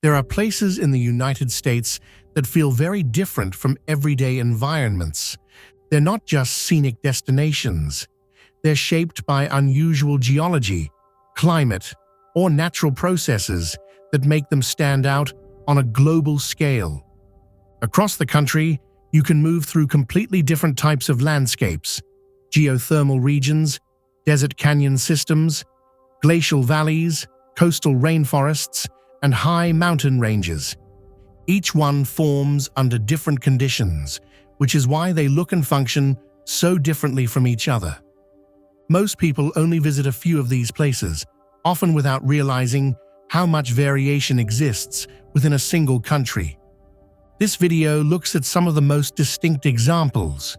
There are places in the United States that feel very different from everyday environments. They're not just scenic destinations. They're shaped by unusual geology, climate, or natural processes that make them stand out on a global scale. Across the country, you can move through completely different types of landscapes: geothermal regions, desert canyon systems, glacial valleys, coastal rainforests, and high mountain ranges. Each one forms under different conditions, which is why they look and function so differently from each other. Most people only visit a few of these places, often without realizing how much variation exists within a single country. This video looks at some of the most distinct examples.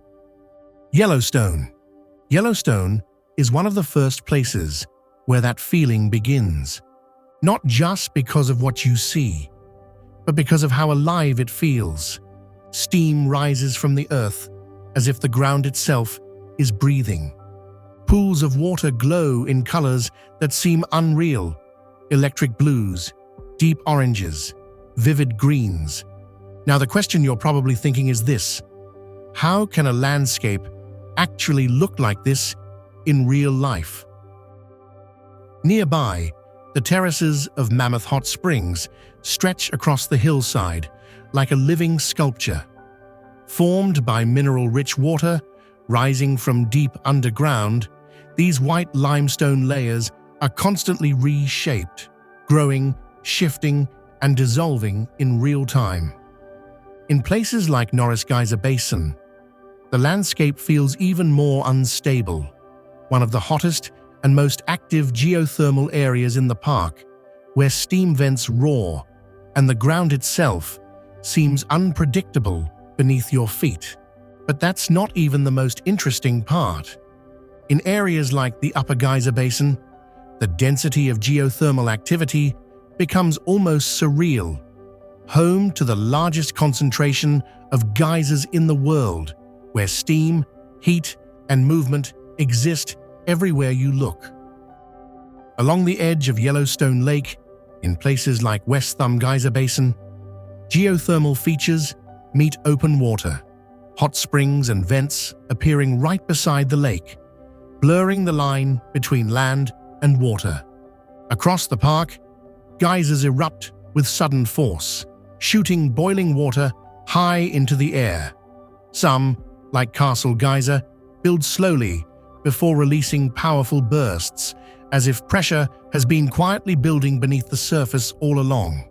Yellowstone. Yellowstone is one of the first places where that feeling begins. Not just because of what you see, but because of how alive it feels. Steam rises from the earth as if the ground itself is breathing. Pools of water glow in colors that seem unreal: electric blues, deep oranges, vivid greens. Now, the question you're probably thinking is this: how can a landscape actually look like this in real life? Nearby, the terraces of Mammoth Hot Springs stretch across the hillside like a living sculpture. Formed by mineral-rich water rising from deep underground, these white limestone layers are constantly reshaped, growing, shifting, and dissolving in real time. In places like Norris Geyser Basin, the landscape feels even more unstable. One of the hottest and most active geothermal areas in the park, where steam vents roar and the ground itself seems unpredictable beneath your feet. But that's not even the most interesting part. In areas like the Upper Geyser Basin, the density of geothermal activity becomes almost surreal, home to the largest concentration of geysers in the world, where steam, heat, and movement exist everywhere you look. Along the edge of Yellowstone Lake, in places like West Thumb Geyser Basin, geothermal features meet open water, hot springs and vents appearing right beside the lake, blurring the line between land and water. Across the park, geysers erupt with sudden force, shooting boiling water high into the air. Some, like Castle Geyser, build slowly before releasing powerful bursts, as if pressure has been quietly building beneath the surface all along.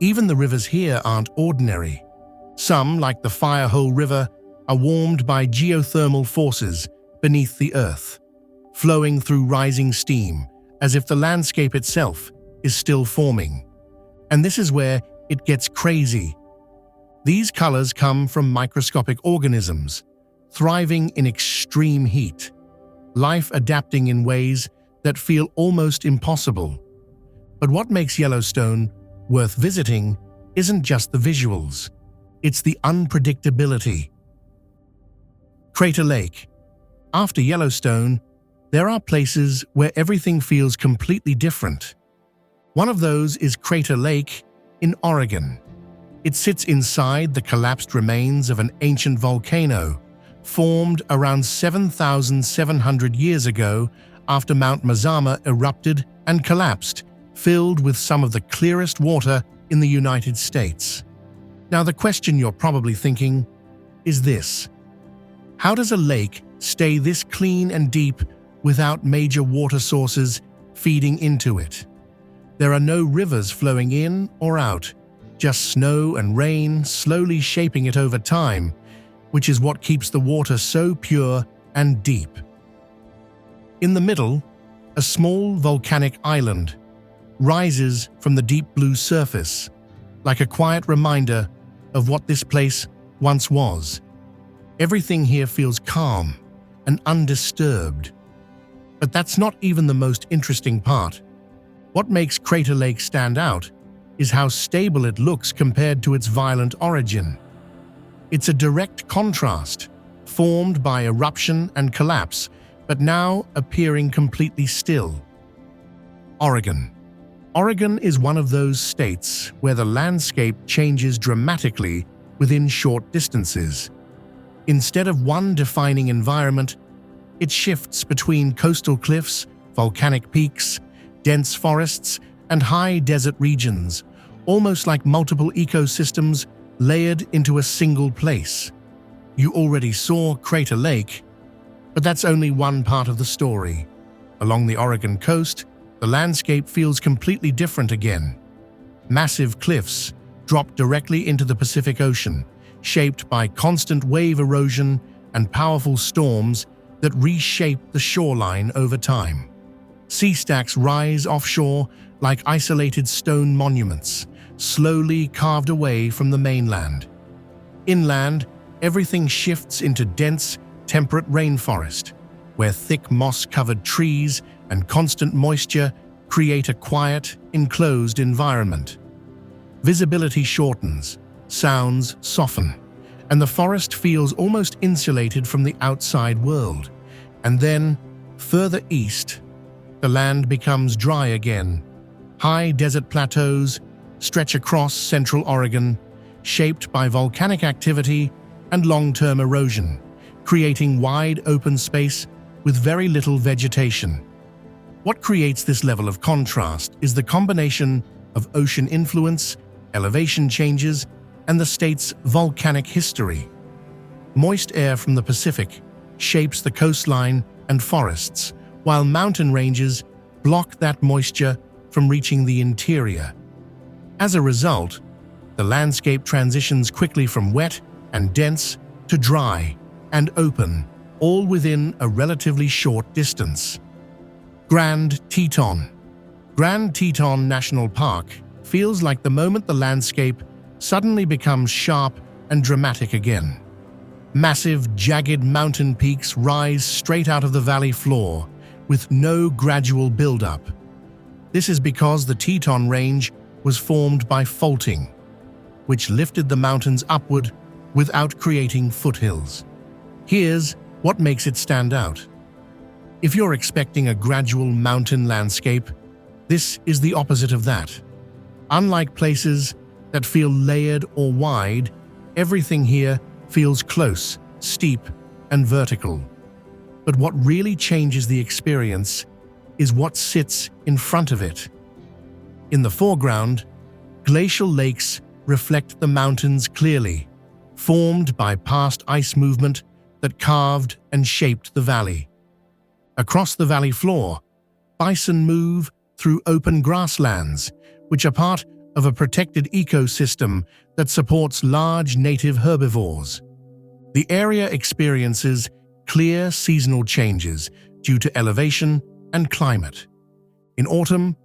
Even the rivers here aren't ordinary. Some, like the Firehole River, are warmed by geothermal forces beneath the earth, flowing through rising steam, as if the landscape itself is still forming. And this is where it gets crazy. These colors come from microscopic organisms, thriving in extreme heat, life adapting in ways that feel almost impossible. But what makes Yellowstone worth visiting isn't just the visuals, it's the unpredictability. Crater Lake. After Yellowstone, there are places where everything feels completely different. One of those is Crater Lake in Oregon. It sits inside the collapsed remains of an ancient volcano, formed around 7,700 years ago after Mount Mazama erupted and collapsed, filled with some of the clearest water in the United States. Now, the question you're probably thinking is this: how does a lake stay this clean and deep without major water sources feeding into it? There are no rivers flowing in or out, just snow and rain slowly shaping it over time, which is what keeps the water so pure and deep. In the middle, a small volcanic island rises from the deep blue surface, like a quiet reminder of what this place once was. Everything here feels calm and undisturbed. But that's not even the most interesting part. What makes Crater Lake stand out is how stable it looks compared to its violent origin. It's a direct contrast, formed by eruption and collapse, but now appearing completely still. Oregon. Oregon is one of those states where the landscape changes dramatically within short distances. Instead of one defining environment, it shifts between coastal cliffs, volcanic peaks, dense forests, and high desert regions, almost like multiple ecosystems layered into a single place. You already saw Crater Lake, but that's only one part of the story. Along the Oregon coast, the landscape feels completely different again. Massive cliffs drop directly into the Pacific Ocean, shaped by constant wave erosion and powerful storms that reshape the shoreline over time. Sea stacks rise offshore like isolated stone monuments, slowly carved away from the mainland. Inland, everything shifts into dense, temperate rainforest, where thick moss-covered trees and constant moisture create a quiet, enclosed environment. Visibility shortens, sounds soften, and the forest feels almost insulated from the outside world. And then, further east, the land becomes dry again. High desert plateaus stretch across central Oregon, shaped by volcanic activity and long-term erosion, creating wide open space with very little vegetation. What creates this level of contrast is the combination of ocean influence, elevation changes, and the state's volcanic history. Moist air from the Pacific shapes the coastline and forests, while mountain ranges block that moisture from reaching the interior. As a result, the landscape transitions quickly from wet and dense to dry and open, all within a relatively short distance. Grand Teton. Grand Teton National Park feels like the moment the landscape suddenly becomes sharp and dramatic again. Massive, jagged mountain peaks rise straight out of the valley floor, with no gradual buildup. This is because the Teton Range was formed by faulting, which lifted the mountains upward without creating foothills. Here's what makes it stand out. If you're expecting a gradual mountain landscape, this is the opposite of that. Unlike places that feel layered or wide, everything here feels close, steep, and vertical. But what really changes the experience is what sits in front of it. In the foreground, glacial lakes reflect the mountains clearly, formed by past ice movement that carved and shaped the valley. Across the valley floor, bison move through open grasslands, which are part of a protected ecosystem that supports large native herbivores. The area experiences clear seasonal changes due to elevation and climate. In autumn,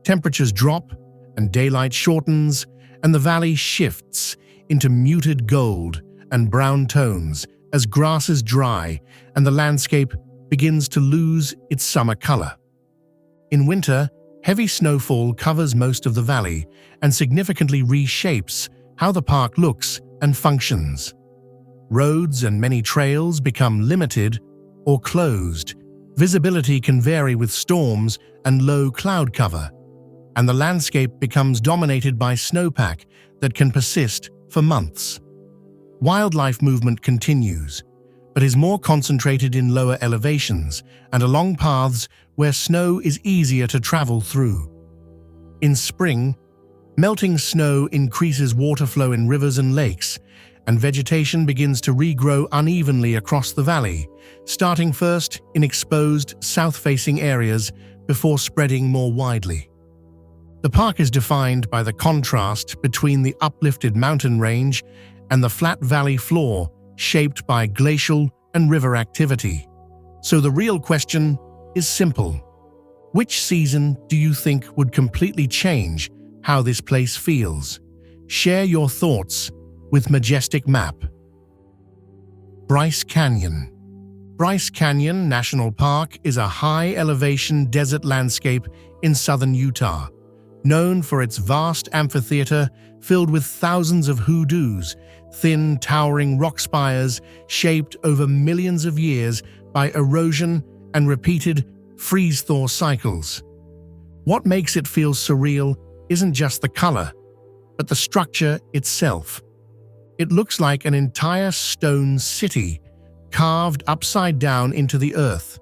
temperatures drop and daylight shortens, and the valley shifts into muted gold and brown tones as grasses dry and the landscape begins to lose its summer color. In winter, heavy snowfall covers most of the valley and significantly reshapes how the park looks and functions. Roads and many trails become limited or closed. Visibility can vary with storms and low cloud cover, and the landscape becomes dominated by snowpack that can persist for months. Wildlife movement continues, but is more concentrated in lower elevations and along paths where snow is easier to travel through. In spring, melting snow increases water flow in rivers and lakes, and vegetation begins to regrow unevenly across the valley, starting first in exposed south-facing areas before spreading more widely. The park is defined by the contrast between the uplifted mountain range and the flat valley floor shaped by glacial and river activity. So the real question is simple. Which season do you think would completely change how this place feels? Share your thoughts with Majestic Map. Bryce Canyon. Bryce Canyon National Park is a high-elevation desert landscape in southern Utah, known for its vast amphitheater filled with thousands of hoodoos, thin, towering rock spires shaped over millions of years by erosion and repeated freeze-thaw cycles. What makes it feel surreal isn't just the color, but the structure itself. It looks like an entire stone city carved upside down into the earth,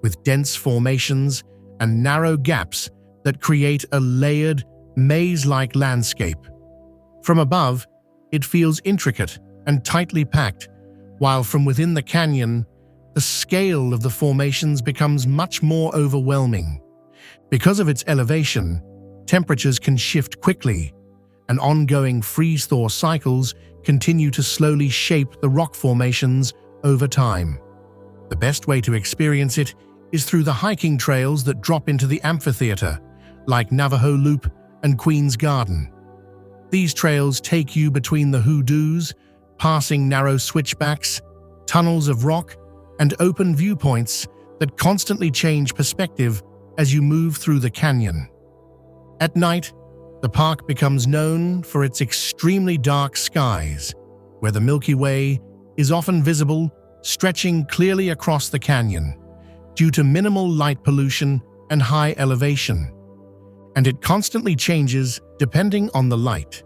with dense formations and narrow gaps that create a layered, maze-like landscape. From above, it feels intricate and tightly packed, while from within the canyon, the scale of the formations becomes much more overwhelming. Because of its elevation, temperatures can shift quickly, and ongoing freeze-thaw cycles continue to slowly shape the rock formations over time. The best way to experience it is through the hiking trails that drop into the amphitheater, like Navajo Loop and Queen's Garden. These trails take you between the hoodoos, passing narrow switchbacks, tunnels of rock, and open viewpoints that constantly change perspective as you move through the canyon. At night, the park becomes known for its extremely dark skies, where the Milky Way is often visible, stretching clearly across the canyon, due to minimal light pollution and high elevation. And it constantly changes depending on the light.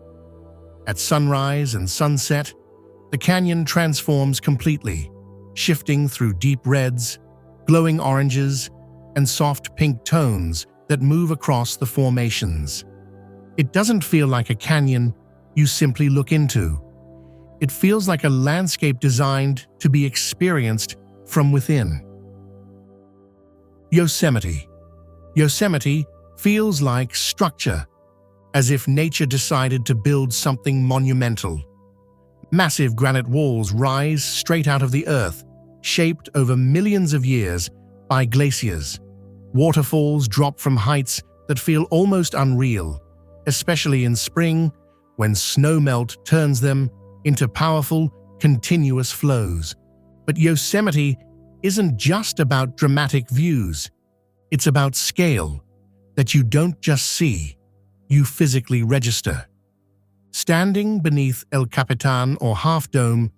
At sunrise and sunset, the canyon transforms completely, shifting through deep reds, glowing oranges, and soft pink tones that move across the formations. It doesn't feel like a canyon you simply look into. It feels like a landscape designed to be experienced from within. Yosemite. Yosemite feels like structure, as if nature decided to build something monumental. Massive granite walls rise straight out of the earth, shaped over millions of years by glaciers. Waterfalls drop from heights that feel almost unreal, especially in spring, when snowmelt turns them into powerful, continuous flows. But Yosemite isn't just about dramatic views. It's about scale that you don't just see, you physically register. Standing beneath El Capitan or Half Dome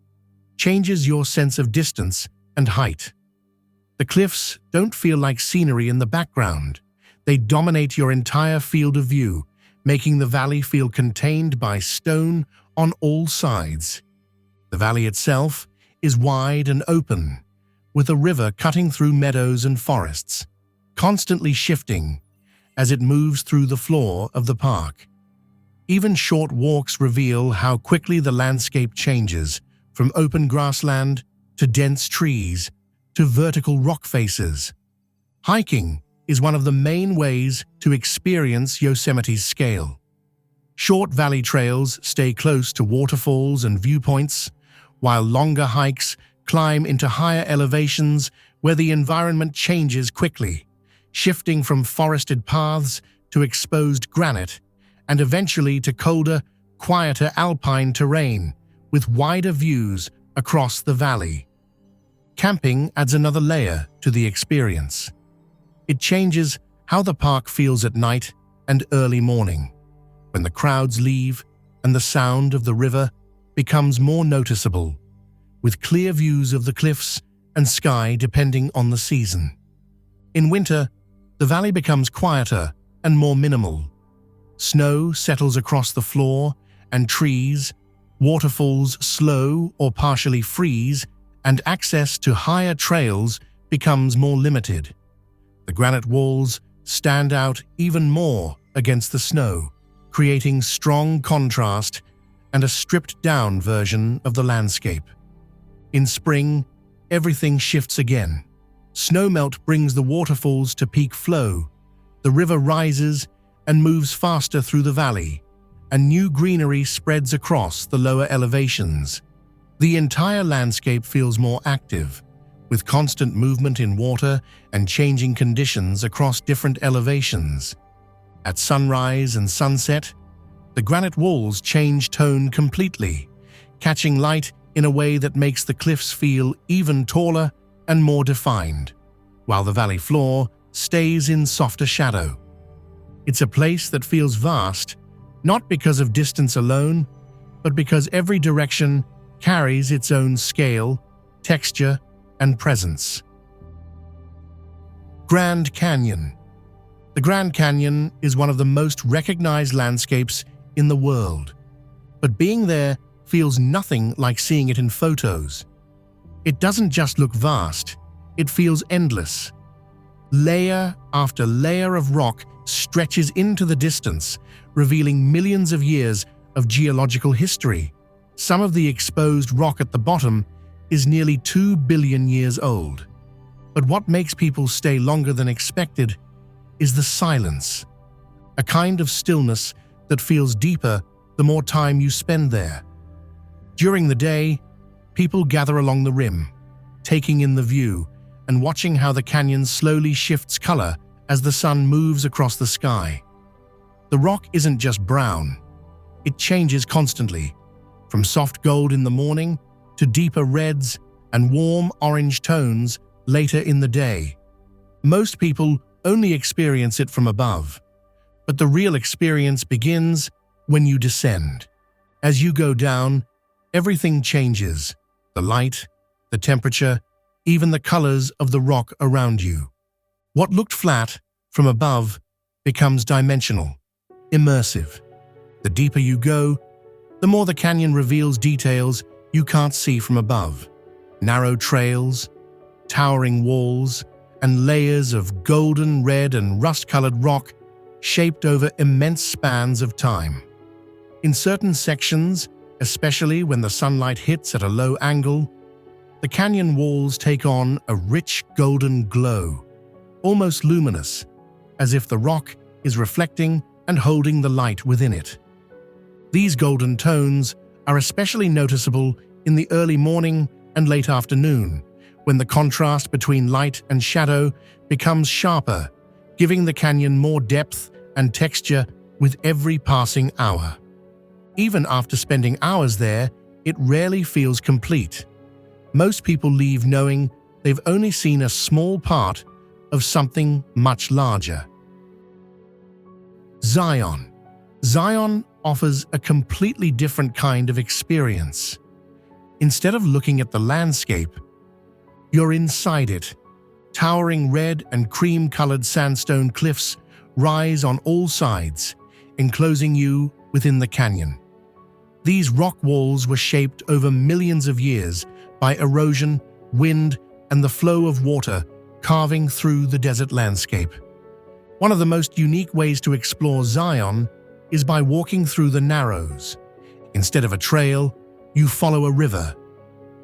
changes your sense of distance and height. The cliffs don't feel like scenery in the background. They dominate your entire field of view, making the valley feel contained by stone on all sides. The valley itself is wide and open, with a river cutting through meadows and forests, constantly shifting as it moves through the floor of the park. Even short walks reveal how quickly the landscape changes, from open grassland to dense trees to vertical rock faces. Hiking is one of the main ways to experience Yosemite's scale. Short valley trails stay close to waterfalls and viewpoints, while longer hikes climb into higher elevations where the environment changes quickly, shifting from forested paths to exposed granite, and eventually to colder, quieter alpine terrain with wider views across the valley. Camping adds another layer to the experience. It changes how the park feels at night and early morning, when the crowds leave and the sound of the river becomes more noticeable, with clear views of the cliffs and sky depending on the season. In winter, the valley becomes quieter and more minimal. Snow settles across the floor and trees, waterfalls slow or partially freeze, and access to higher trails becomes more limited. The granite walls stand out even more against the snow, creating strong contrast and a stripped-down version of the landscape. In spring, everything shifts again. Snowmelt brings the waterfalls to peak flow, the river rises and moves faster through the valley, and new greenery spreads across the lower elevations. The entire landscape feels more active, with constant movement in water and changing conditions across different elevations. At sunrise and sunset, the granite walls change tone completely, catching light in a way that makes the cliffs feel even taller and more defined, while the valley floor stays in softer shadow. It's a place that feels vast, not because of distance alone, but because every direction carries its own scale, texture, and presence. Grand Canyon. The Grand Canyon is one of the most recognized landscapes in the world, but being there feels nothing like seeing it in photos. It doesn't just look vast, it feels endless. Layer after layer of rock stretches into the distance, revealing millions of years of geological history. Some of the exposed rock at the bottom is nearly 2 billion years old. But what makes people stay longer than expected is the silence, a kind of stillness that feels deeper the more time you spend there. During the day, people gather along the rim, taking in the view and watching how the canyon slowly shifts color as the sun moves across the sky. The rock isn't just brown, it changes constantly, from soft gold in the morning to deeper reds and warm orange tones later in the day. Most people only experience it from above, but the real experience begins when you descend. As you go down, everything changes: the light, the temperature, even the colors of the rock around you. What looked flat from above becomes dimensional, immersive. The deeper you go, the more the canyon reveals details you can't see from above. Narrow trails, towering walls, and layers of golden, red, and rust-colored rock shaped over immense spans of time. In certain sections, especially when the sunlight hits at a low angle, the canyon walls take on a rich golden glow, almost luminous, as if the rock is reflecting and holding the light within it. These golden tones are especially noticeable in the early morning and late afternoon, when the contrast between light and shadow becomes sharper, giving the canyon more depth and texture with every passing hour. Even after spending hours there, it rarely feels complete. Most people leave knowing they've only seen a small part of something much larger. Zion. Zion offers a completely different kind of experience. Instead of looking at the landscape, you're inside it. Towering red and cream-colored sandstone cliffs rise on all sides, enclosing you within the canyon. These rock walls were shaped over millions of years by erosion, wind, and the flow of water carving through the desert landscape. One of the most unique ways to explore Zion is by walking through the Narrows. Instead of a trail, you follow a river,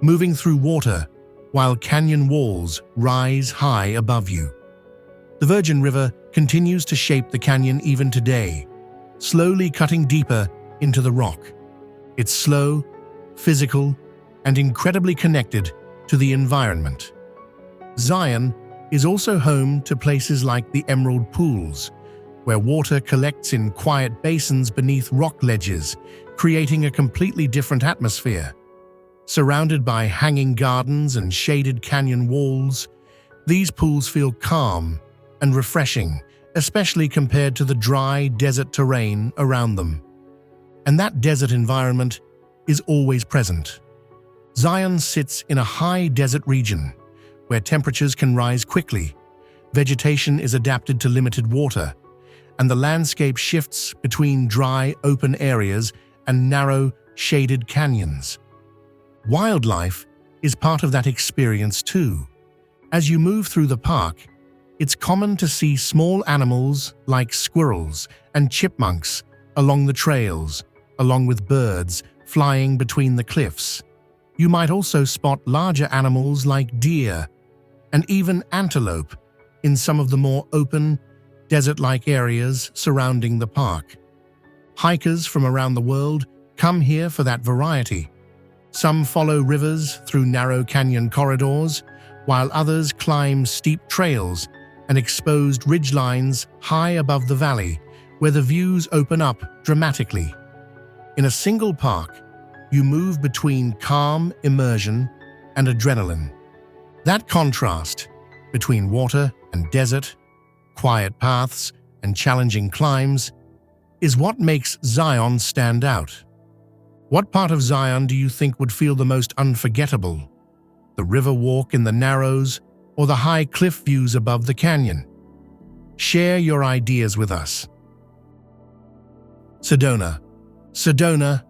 moving through water while canyon walls rise high above you. The Virgin River continues to shape the canyon even today, slowly cutting deeper into the rock. It's slow, physical, and incredibly connected to the environment. Zion is also home to places like the Emerald Pools, where water collects in quiet basins beneath rock ledges, creating a completely different atmosphere. Surrounded by hanging gardens and shaded canyon walls, these pools feel calm and refreshing, especially compared to the dry desert terrain around them. And that desert environment is always present. Zion sits in a high desert region, where temperatures can rise quickly, vegetation is adapted to limited water, and the landscape shifts between dry, open areas and narrow, shaded canyons. Wildlife is part of that experience too. As you move through the park, it's common to see small animals like squirrels and chipmunks along the trails, along with birds flying between the cliffs. You might also spot larger animals like deer and even antelope in some of the more open, desert-like areas surrounding the park. Hikers from around the world come here for that variety. Some follow rivers through narrow canyon corridors, while others climb steep trails and exposed ridgelines high above the valley, where the views open up dramatically. In a single park, you move between calm immersion and adrenaline. That contrast between water and desert, quiet paths and challenging climbs, is what makes Zion stand out. What part of Zion do you think would feel the most unforgettable? The river walk in the Narrows or the high cliff views above the canyon? Share your ideas with us. Sedona. Sedona,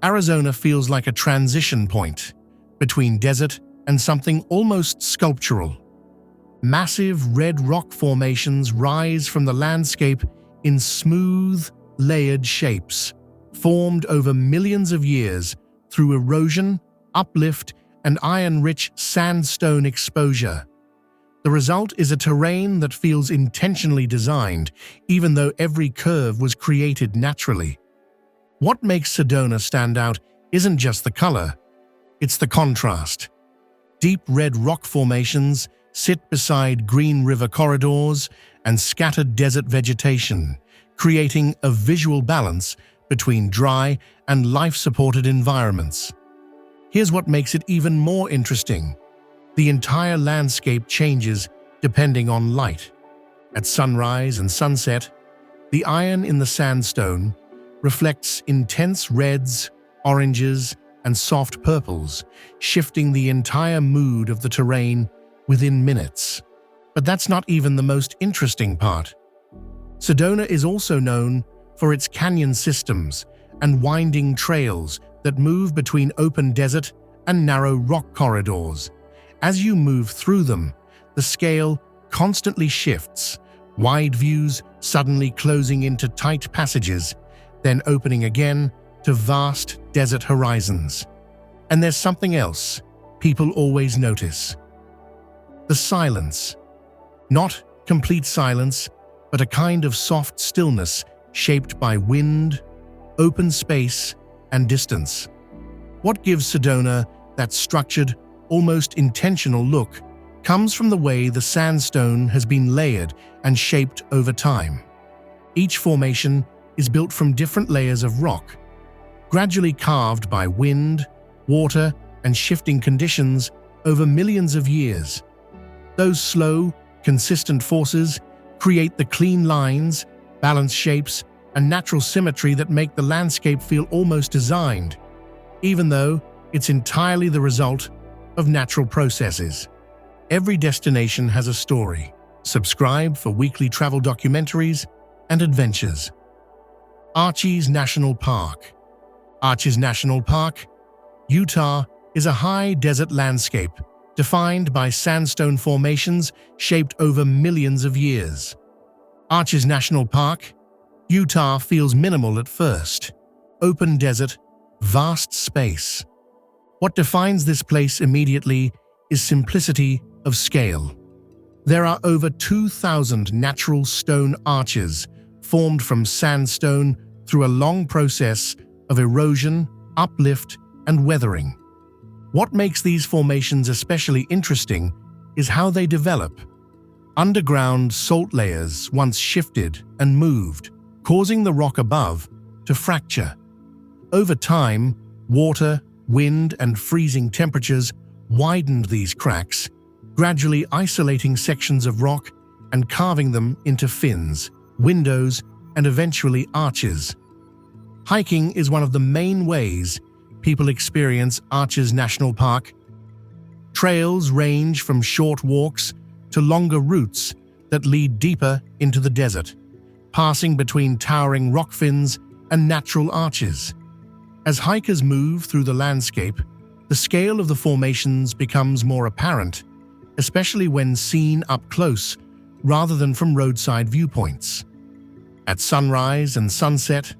Arizona feels like a transition point between desert and something almost sculptural. Massive red rock formations rise from the landscape in smooth, layered shapes, formed over millions of years through erosion, uplift, and iron-rich sandstone exposure. The result is a terrain that feels intentionally designed, even though every curve was created naturally. What makes Sedona stand out isn't just the color, it's the contrast. Deep red rock formations sit beside green river corridors and scattered desert vegetation, creating a visual balance between dry and life-supported environments. Here's what makes it even more interesting. The entire landscape changes depending on light. At sunrise and sunset, the iron in the sandstone reflects intense reds, oranges, and soft purples, shifting the entire mood of the terrain within minutes. But that's not even the most interesting part. Sedona is also known for its canyon systems and winding trails that move between open desert and narrow rock corridors. As you move through them, the scale constantly shifts, wide views suddenly closing into tight passages, then opening again to vast desert horizons. And there's something else people always notice. The silence. Not complete silence, but a kind of soft stillness shaped by wind, open space, and distance. What gives Sedona that structured, almost intentional look comes from the way the sandstone has been layered and shaped over time. Each formation is built from different layers of rock, gradually carved by wind, water, and shifting conditions over millions of years. Those slow, consistent forces create the clean lines, balanced shapes, and natural symmetry that make the landscape feel almost designed, even though it's entirely the result of natural processes. Every destination has a story. Subscribe for weekly travel documentaries and adventures. Arches National Park. Arches National Park, Utah, is a high desert landscape defined by sandstone formations shaped over millions of years. Arches National Park, Utah feels minimal at first. Open desert, vast space. What defines this place immediately is simplicity of scale. There are over 2,000 natural stone arches formed from sandstone through a long process of erosion, uplift, and weathering. What makes these formations especially interesting is how they develop. Underground salt layers once shifted and moved, causing the rock above to fracture. Over time, water, wind, and freezing temperatures widened these cracks, gradually isolating sections of rock and carving them into fins, windows, and eventually arches. Hiking is one of the main ways people experience Arches National Park. Trails range from short walks to longer routes that lead deeper into the desert, passing between towering rock fins and natural arches. As hikers move through the landscape, the scale of the formations becomes more apparent, especially when seen up close rather than from roadside viewpoints. At sunrise and sunset,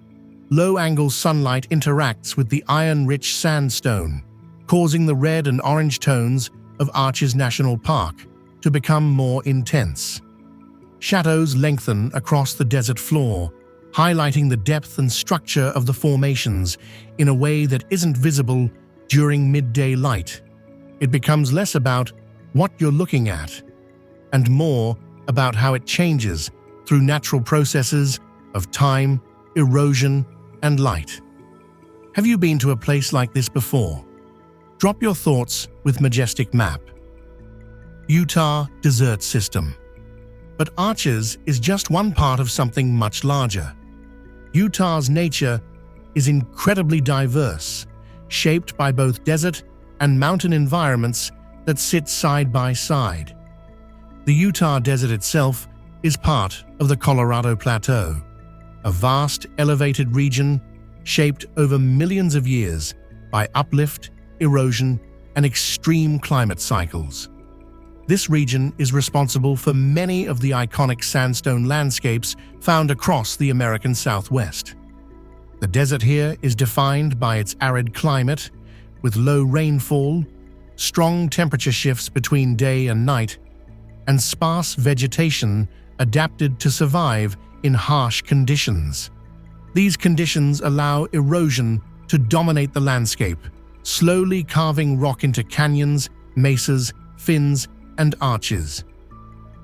low-angle sunlight interacts with the iron-rich sandstone, causing the red and orange tones of Arches National Park to become more intense. Shadows lengthen across the desert floor, highlighting the depth and structure of the formations in a way that isn't visible during midday light. It becomes less about what you're looking at, and more about how it changes through natural processes of time, erosion, and light. Have you been to a place like this before? Drop your thoughts with Majestic Map. Utah Desert System. But Arches is just one part of something much larger. Utah's nature is incredibly diverse, shaped by both desert and mountain environments that sit side by side. The Utah desert itself is part of the Colorado Plateau, a vast elevated region shaped over millions of years by uplift, erosion, and extreme climate cycles. This region is responsible for many of the iconic sandstone landscapes found across the American Southwest. The desert here is defined by its arid climate, with low rainfall, strong temperature shifts between day and night, and sparse vegetation adapted to survive in harsh conditions. These conditions allow erosion to dominate the landscape, slowly carving rock into canyons, mesas, fins, and arches.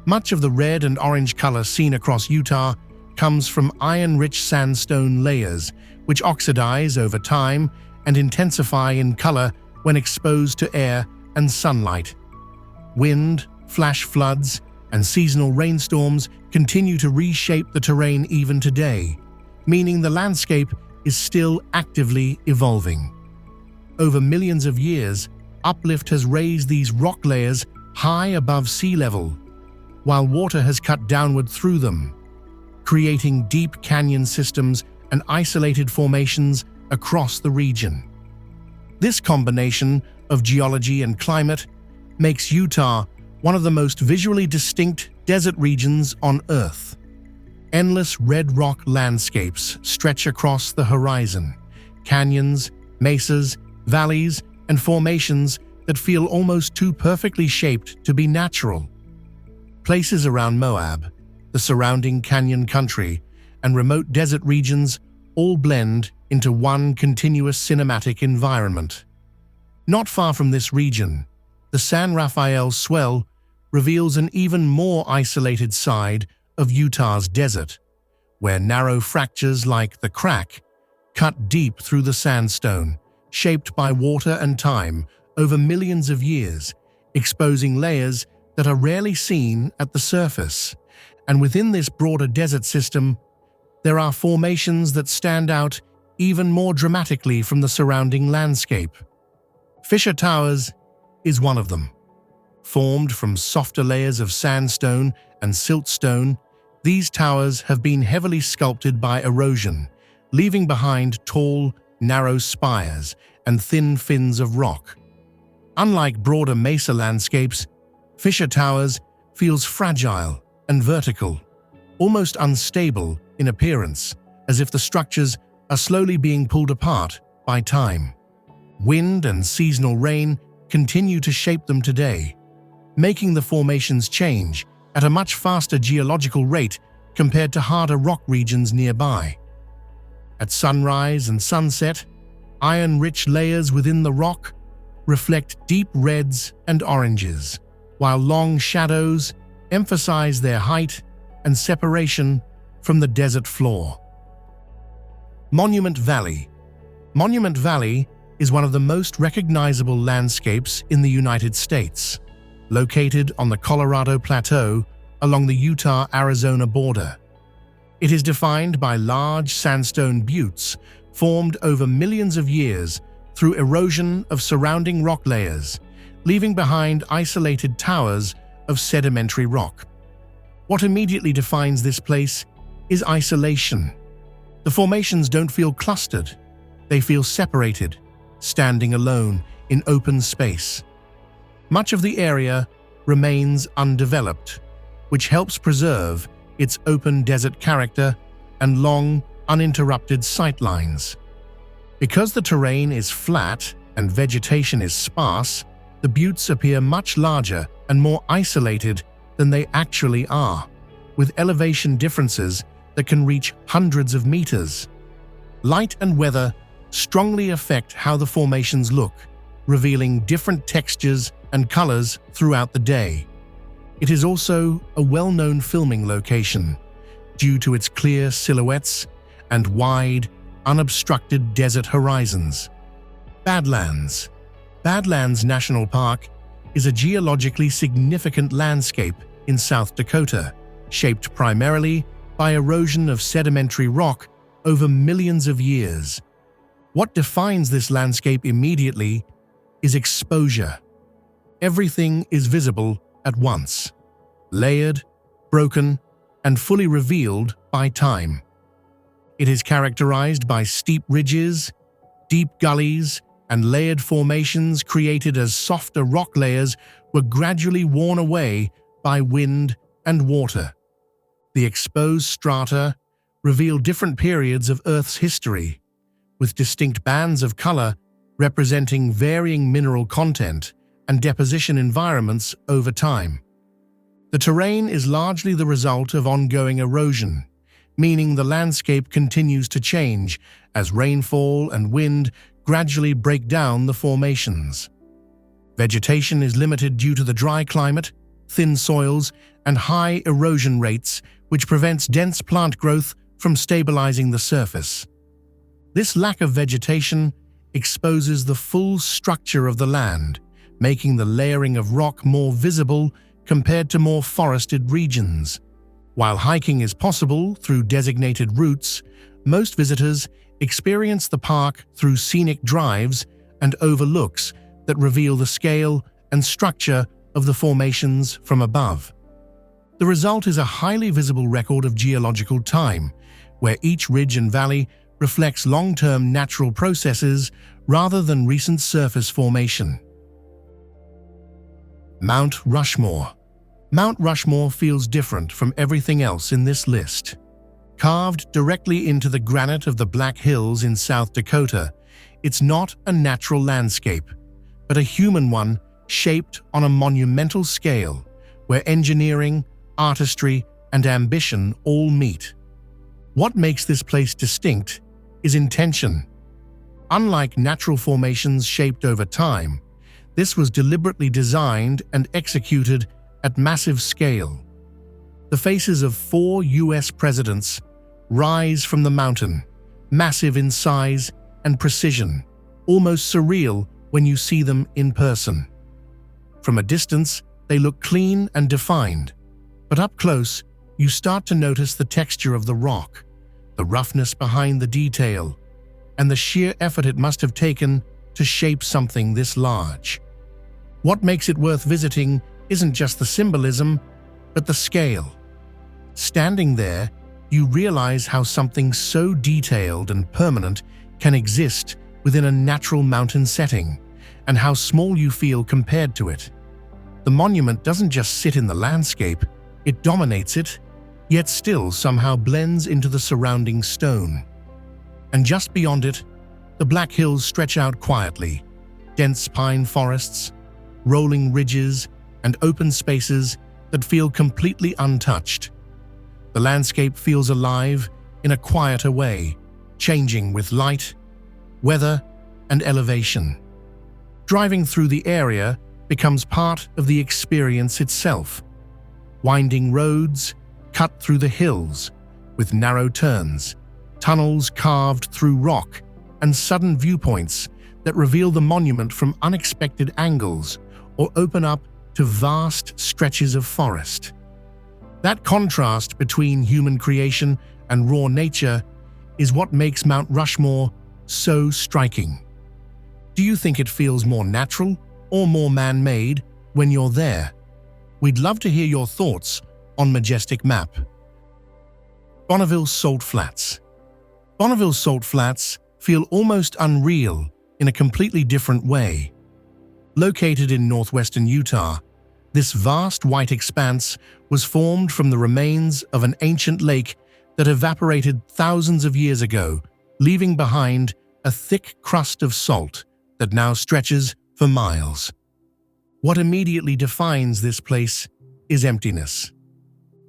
Much of the red and orange color seen across Utah comes from iron-rich sandstone layers, which oxidize over time and intensify in color when exposed to air and sunlight. Wind, flash floods, and seasonal rainstorms continue to reshape the terrain even today, meaning the landscape is still actively evolving. Over millions of years, uplift has raised these rock layers high above sea level, while water has cut downward through them, creating deep canyon systems and isolated formations across the region. This combination of geology and climate makes Utah one of the most visually distinct desert regions on Earth. Endless red rock landscapes stretch across the horizon, canyons, mesas, valleys, and formations that feel almost too perfectly shaped to be natural. Places around Moab, the surrounding canyon country, and remote desert regions all blend into one continuous cinematic environment. Not far from this region, the San Rafael Swell reveals an even more isolated side of Utah's desert, where narrow fractures like the Crack cut deep through the sandstone, shaped by water and time over millions of years, exposing layers that are rarely seen at the surface. And within this broader desert system, there are formations that stand out even more dramatically from the surrounding landscape. Fisher Towers is one of them. Formed from softer layers of sandstone and siltstone, these towers have been heavily sculpted by erosion, leaving behind tall, narrow spires and thin fins of rock. Unlike broader mesa landscapes, Fisher Towers feels fragile and vertical, almost unstable in appearance, as if the structures are slowly being pulled apart by time. Wind and seasonal rain continue to shape them today, making the formations change at a much faster geological rate compared to harder rock regions nearby. At sunrise and sunset, iron-rich layers within the rock reflect deep reds and oranges, while long shadows emphasize their height and separation from the desert floor. Monument Valley. Monument Valley is one of the most recognizable landscapes in the United States, located on the Colorado Plateau along the Utah-Arizona border. It is defined by large sandstone buttes formed over millions of years through erosion of surrounding rock layers, leaving behind isolated towers of sedimentary rock. What immediately defines this place is isolation. The formations don't feel clustered, they feel separated, standing alone in open space. Much of the area remains undeveloped, which helps preserve its open desert character and long, uninterrupted sightlines. Because the terrain is flat and vegetation is sparse, the buttes appear much larger and more isolated than they actually are, with elevation differences that can reach hundreds of meters. Light and weather strongly affect how the formations look, revealing different textures and colors throughout the day. It is also a well-known filming location due to its clear silhouettes and wide, unobstructed desert horizons. Badlands. Badlands National Park is a geologically significant landscape in South Dakota, shaped primarily by erosion of sedimentary rock over millions of years. What defines this landscape immediately is exposure. Everything is visible at once, layered, broken, and fully revealed by time. It is characterized by steep ridges, deep gullies, and layered formations created as softer rock layers were gradually worn away by wind and water. The exposed strata reveal different periods of Earth's history, with distinct bands of color representing varying mineral content and deposition environments over time. The terrain is largely the result of ongoing erosion, meaning the landscape continues to change as rainfall and wind gradually break down the formations. Vegetation is limited due to the dry climate, thin soils, and high erosion rates, which prevents dense plant growth from stabilizing the surface. This lack of vegetation exposes the full structure of the land, making the layering of rock more visible compared to more forested regions. While hiking is possible through designated routes, most visitors experience the park through scenic drives and overlooks that reveal the scale and structure of the formations from above. The result is a highly visible record of geological time, where each ridge and valley reflects long-term natural processes rather than recent surface formation. Mount Rushmore. Mount Rushmore feels different from everything else in this list. Carved directly into the granite of the Black Hills in South Dakota, it's not a natural landscape, but a human one shaped on a monumental scale, where engineering, artistry, and ambition all meet. What makes this place distinct is intention. Unlike natural formations shaped over time, this was deliberately designed and executed at massive scale. The faces of 4 U.S. presidents rise from the mountain, massive in size and precision, almost surreal when you see them in person. From a distance, they look clean and defined, but up close, you start to notice the texture of the rock, the roughness behind the detail, and the sheer effort it must have taken to shape something this large. What makes it worth visiting isn't just the symbolism, but the scale. Standing there, you realize how something so detailed and permanent can exist within a natural mountain setting, and how small you feel compared to it. The monument doesn't just sit in the landscape, it dominates it, yet still somehow blends into the surrounding stone. And just beyond it, the Black Hills stretch out quietly, dense pine forests, rolling ridges, and open spaces that feel completely untouched. The landscape feels alive in a quieter way, changing with light, weather, and elevation. Driving through the area becomes part of the experience itself. Winding roads cut through the hills with narrow turns, tunnels carved through rock, and sudden viewpoints that reveal the monument from unexpected angles or open up to vast stretches of forest. That contrast between human creation and raw nature is what makes Mount Rushmore so striking. Do you think it feels more natural or more man-made when you're there? We'd love to hear your thoughts on Majestic Map. Bonneville Salt Flats. Bonneville Salt Flats feel almost unreal in a completely different way. Located in northwestern Utah, this vast white expanse was formed from the remains of an ancient lake that evaporated thousands of years ago, leaving behind a thick crust of salt that now stretches for miles. What immediately defines this place is emptiness.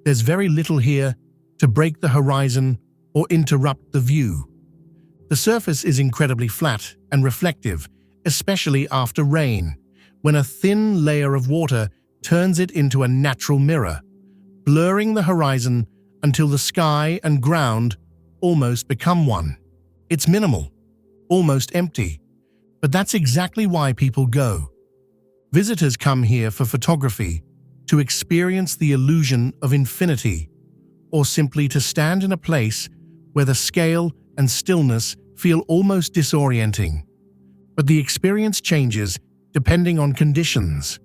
There's very little here to break the horizon or interrupt the view. The surface is incredibly flat and reflective, especially after rain, when a thin layer of water turns it into a natural mirror, blurring the horizon until the sky and ground almost become one. It's minimal, almost empty, but that's exactly why people go. Visitors come here for photography, to experience the illusion of infinity, or simply to stand in a place where the scale and stillness feel almost disorienting. But the experience changes depending on conditions.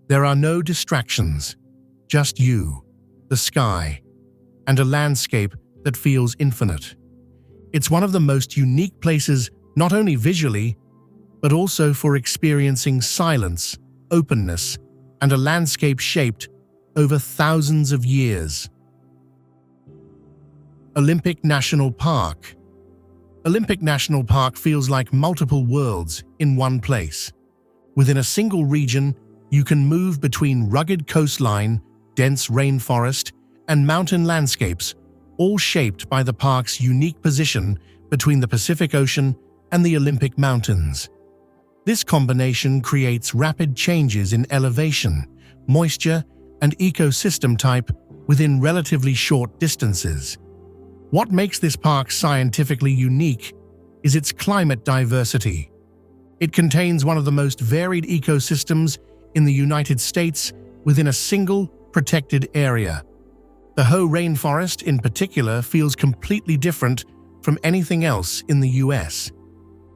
There are no distractions, just you, the sky, and a landscape that feels infinite. It's one of the most unique places not only visually, but also for experiencing silence, openness, and a landscape shaped over thousands of years. Olympic National Park. Olympic National Park feels like multiple worlds in one place. Within a single region, you can move between rugged coastline, dense rainforest, and mountain landscapes, all shaped by the park's unique position between the Pacific Ocean and the Olympic Mountains. This combination creates rapid changes in elevation, moisture, and ecosystem type within relatively short distances. What makes this park scientifically unique is its climate diversity. It contains one of the most varied ecosystems in the United States within a single protected area. The Hoh rainforest in particular feels completely different from anything else in the US.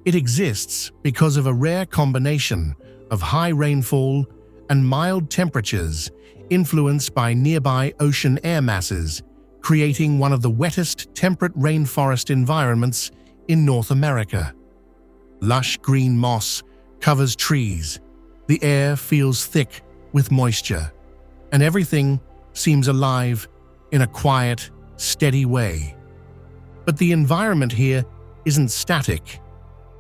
It exists because of a rare combination of high rainfall and mild temperatures influenced by nearby ocean air masses, creating one of the wettest temperate rainforest environments in North America. Lush green moss covers trees, the air feels thick with moisture, and everything seems alive in a quiet, steady way. But the environment here isn't static.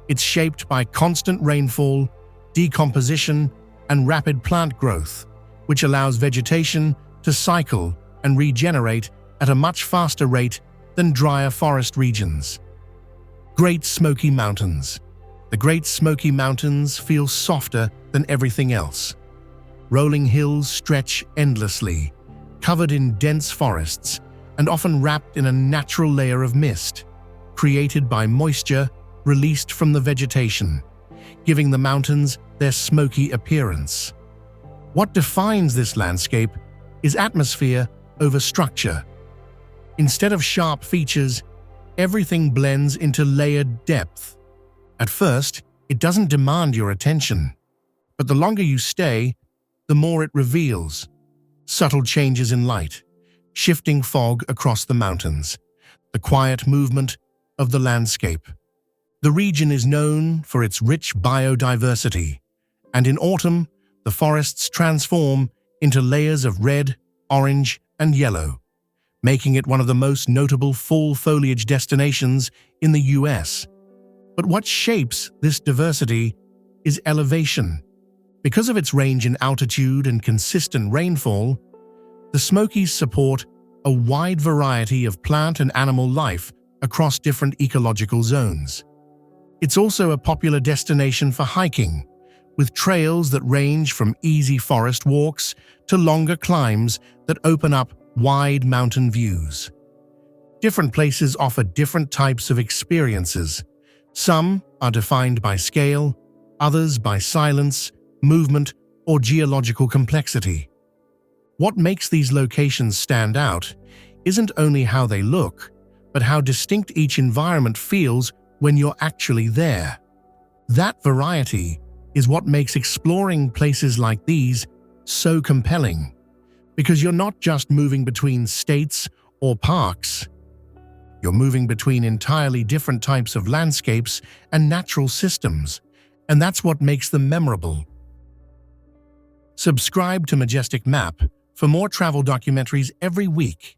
It's shaped by constant rainfall, decomposition, and rapid plant growth, which allows vegetation to cycle and regenerate at a much faster rate than drier forest regions. Great Smoky Mountains. The Great Smoky Mountains feel softer than everything else. Rolling hills stretch endlessly, covered in dense forests and often wrapped in a natural layer of mist, created by moisture released from the vegetation, giving the mountains their smoky appearance. What defines this landscape is atmosphere over structure. Instead of sharp features, everything blends into layered depth. At first, it doesn't demand your attention, but the longer you stay, the more it reveals. Subtle changes in light, shifting fog across the mountains, the quiet movement of the landscape. The region is known for its rich biodiversity, and in autumn, the forests transform into layers of red, orange, and yellow, making it one of the most notable fall foliage destinations in the US. But what shapes this diversity is elevation. Because of its range in altitude and consistent rainfall, the Smokies support a wide variety of plant and animal life across different ecological zones. It's also a popular destination for hiking, with trails that range from easy forest walks to longer climbs that open up wide mountain views. Different places offer different types of experiences. Some are defined by scale, others by silence, movement, or geological complexity. What makes these locations stand out isn't only how they look, but how distinct each environment feels when you're actually there. That variety is what makes exploring places like these so compelling, because you're not just moving between states or parks. You're moving between entirely different types of landscapes and natural systems, and that's what makes them memorable. Subscribe to Majestic Map for more travel documentaries every week.